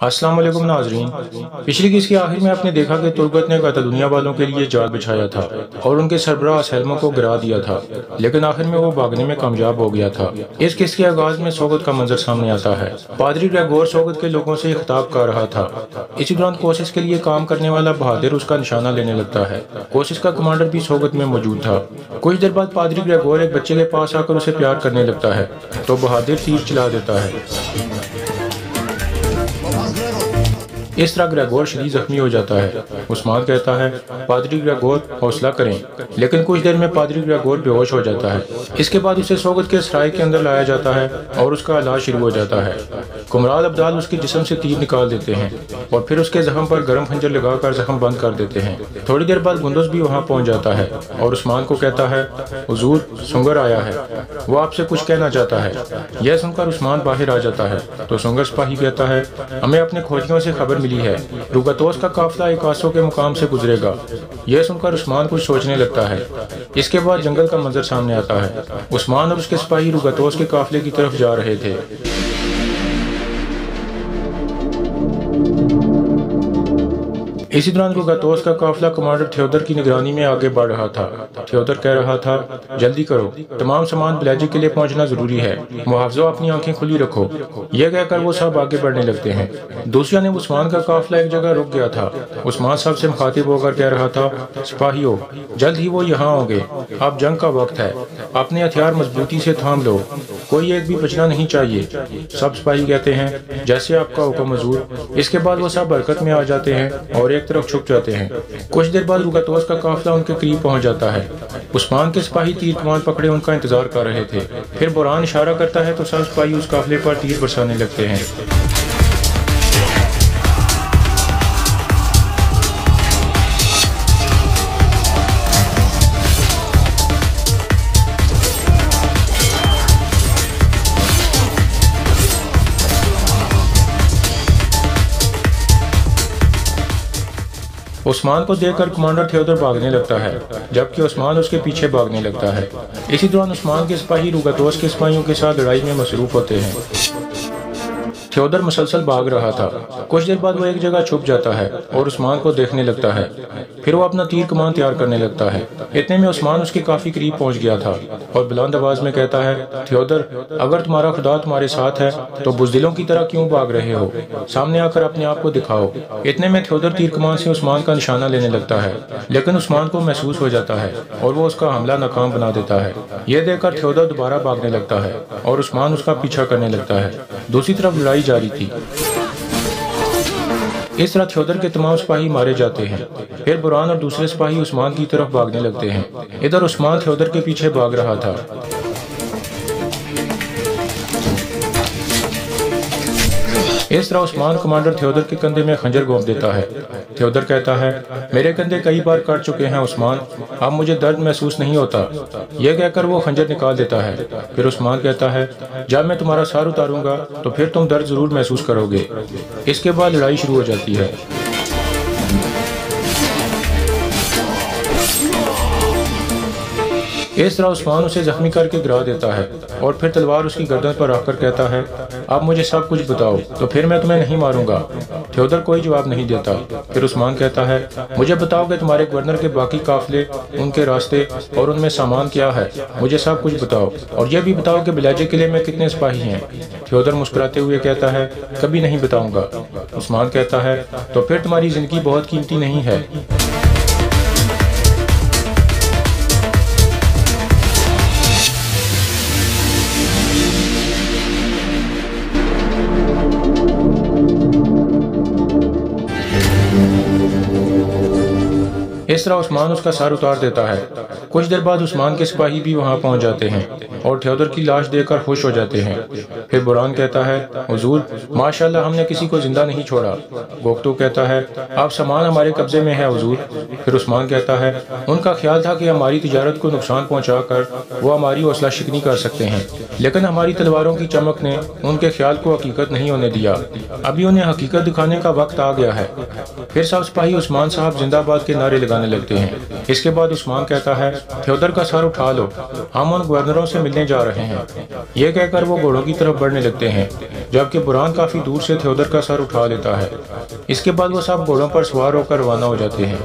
السلام علیکم ناظرین، پچھلی کیس کے آخر میں آپ نے دیکھا کہ تربت نے کاتالونیا والوں کے لیے جال بچھایا تھا اور ان کے سربراہ سیلمو کو گرا دیا تھا، لیکن آخر میں وہ بھاگنے میں کامیاب ہو گیا تھا۔ اس کیس کے آغاز میں سوگت کا منظر سامنے آتا ہے۔ پادری گریگور سوگت کے لوگوں سے خطاب کر رہا تھا۔ اسی دوران کوسس کے لیے کام کرنے والا بہادر اس کا نشانہ لینے لگتا ہے۔ کوسس کا کمانڈر بھی سوگت میں موجود تھا۔ کچھ دیر بعد پادری گریگور ایک بچے کے پاس آ کر اسے پیار کرنے لگتا ہے تو بہادر تیر چلا دیتا ہے۔ اس طرح گریگور شدید زخمی ہو جاتا ہے۔ عثمان کہتا ہے، پادری گریگور حوصلہ کریں، لیکن کچھ دیر میں پادری گریگور بے ہوش ہو جاتا ہے۔ اس کے بعد اسے سوگت کے سرائے کے اندر لایا جاتا ہے اور اس کا علاج شروع ہو جاتا ہے۔ کمرال ابدال اس کے جسم سے تیر نکال دیتے ہیں اور پھر اس کے زخم پر گرم خنجر لگا کر زخم بند کر دیتے ہیں۔ تھوڑی دیر بعد گندوز بھی وہاں پہنچ جاتا ہے اور عثمان کو کہتا ہے، حضور سنگر آیا ہے، وہ آپ سے کچھ کہنا چاہتا ہے۔ یہ سن کر عثمان باہر آ جاتا ہے تو سنگر سپاہی کہتا ہے، ہمیں اپنے کھوجیوں سے خبر ملی ہے، روگاتوس کا قافلہ ایکاسو کے مقام سے گزرے گا۔ یہ سن کر عثمان کچھ سوچنے لگتا ہے۔ اس کے بعد جنگل کا منظر سامنے آتا ہے۔ عثمان اور اس کے سپاہی روگاتوس کے قافلے کی طرف جا رہے تھے۔ اسی دوران روگاتوس کا قافلہ کمانڈر تھیودر کی نگرانی میں آگے بڑھ رہا تھا۔ تھیودر کہہ رہا تھا، جلدی کرو، تمام سامان بلیجک کے لیے پہنچنا ضروری ہے، محافظوں اپنی آنکھیں کھلی رکھو۔ یہ کہہ کر وہ سب آگے بڑھنے لگتے ہیں۔ دوسری جانب عثمان کا قافلہ ایک جگہ رک گیا تھا۔ عثمان سب سے مخاطب ہو کر کہہ رہا تھا، سپاہیوں، جلد ہی وہ یہاں ہوں گے، اب جنگ کا وقت ہے، اپنے ہتھیار مضبوطی سے تھام لو، کوئی ایک بھی بچنا نہیں چاہیے۔ سب سپاہی کہتے ہیں، جیسے آپ کا حکم حضور۔ اس کے بعد وہ سب حرکت میں آ جاتے ہیں اور ایک طرف چھپ جاتے ہیں۔ کچھ دیر بعد روگاتوس کا قافلہ ان کے قریب پہنچ جاتا ہے۔ عثمان کے سپاہی تیر کمان پکڑے ان کا انتظار کر رہے تھے۔ پھر بوران اشارہ کرتا ہے تو سب سپاہی اس قافلے پر تیر برسانے لگتے ہیں۔ عثمان کو دیکھ کر کمانڈر تھیودر بھاگنے لگتا ہے، جبکہ عثمان اس کے پیچھے بھاگنے لگتا ہے۔ اسی دوران عثمان کے سپاہی روگاتوس کے سپاہیوں کے ساتھ لڑائی میں مصروف ہوتے ہیں۔ تھیودر مسلسل بھاگ رہا تھا۔ کچھ دیر بعد وہ ایک جگہ چھپ جاتا ہے اور عثمان کو دیکھنے لگتا ہے۔ پھر وہ اپنا تیر کمان تیار کرنے لگتا ہے۔ اتنے میں عثمان اس کے کافی قریب پہنچ گیا تھا اور بلند آواز میں کہتا ہے، تھیودر، اگر تمہارا خدا تمہارے ساتھ ہے تو بزدلوں کی طرح کیوں بھاگ رہے ہو؟ سامنے آ کر اپنے آپ کو دکھاؤ۔ اتنے میں تھیودر تیر کمان سے عثمان کا نشانہ لینے لگتا ہے، لیکن عثمان کو محسوس ہو جاتا ہے اور وہ اس کا حملہ ناکام بنا دیتا ہے۔ یہ دیکھ کر تھیودر دوبارہ بھاگنے لگتا ہے اور عثمان اس کا پیچھا کرنے لگتا ہے۔ دوسری طرف لڑائی جاری تھی۔ اس طرح تھیودر کے تمام سپاہی مارے جاتے ہیں۔ پھر بوران اور دوسرے سپاہی عثمان کی طرف بھاگنے لگتے ہیں۔ ادھر عثمان تھیودر کے پیچھے بھاگ رہا تھا۔ اس طرح عثمان کمانڈر تھیودر کے کندھے میں خنجر گھونپ دیتا ہے۔ تھیودر کہتا ہے، میرے کندھے کئی بار کٹ چکے ہیں عثمان، اب مجھے درد محسوس نہیں ہوتا۔ یہ کہہ کر وہ خنجر نکال دیتا ہے۔ پھر عثمان کہتا ہے، جب میں تمہارا سر اتاروں گا تو پھر تم درد ضرور محسوس کرو گے۔ اس کے بعد لڑائی شروع ہو جاتی ہے۔ اس طرح عثمان اسے زخمی کر کے گرا دیتا ہے اور پھر تلوار اس کی گردن پر رکھ کر کہتا ہے، اب مجھے سب کچھ بتاؤ تو پھر میں تمہیں نہیں ماروں گا۔ تھیودر کوئی جواب نہیں دیتا۔ پھر عثمان کہتا ہے، مجھے بتاؤ کہ تمہارے گورنر کے باقی قافلے، ان کے راستے اور ان میں سامان کیا ہے، مجھے سب کچھ بتاؤ، اور یہ بھی بتاؤ کہ بلیجک قلعے میں کتنے سپاہی ہیں۔ تھیودر مسکراتے ہوئے کہتا ہے، کبھی نہیں بتاؤں گا۔ عثمان کہتا ہے، تو پھر تمہاری زندگی بہت قیمتی نہیں ہے۔ اس طرح عثمان اس کا سر اتار دیتا ہے۔ کچھ دیر بعد عثمان کے سپاہی بھی وہاں پہنچ جاتے ہیں اور تھیودر کی لاش دیکھ کر خوش ہو جاتے ہیں۔ پھر بوران کہتا ہے، حضور، ماشاءاللہ ہم نے کسی کو زندہ نہیں چھوڑا۔ گوکتو کہتا ہے، اب سامان ہمارے قبضے میں ہے حضور۔ پھر عثمان کہتا ہے، ان کا خیال تھا کہ ہماری تجارت کو نقصان پہنچا کر وہ ہماری حوصلہ شکنی کر سکتے ہیں، لیکن ہماری تلواروں کی چمک نے ان کے خیال کو حقیقت نہیں ہونے دیا۔ ابھی انہیں حقیقت دکھانے کا وقت آ گیا ہے۔ پھر سب سپاہی عثمان صاحب زندہ باد کے نعرے لگانے لگتے ہیں۔ اس کے بعد عثمان کہتا ہے، تھیودر کا سر اٹھا لو، ہم ان گورنروں سے ملنے جا رہے ہیں۔ یہ کہہ کر وہ گھوڑوں کی طرف بڑھنے لگتے ہیں، جبکہ بران کافی دور سے تھیودر کا سر اٹھا لیتا ہے۔ اس کے بعد وہ سب گھوڑوں پر سوار ہو کر روانہ ہو جاتے ہیں۔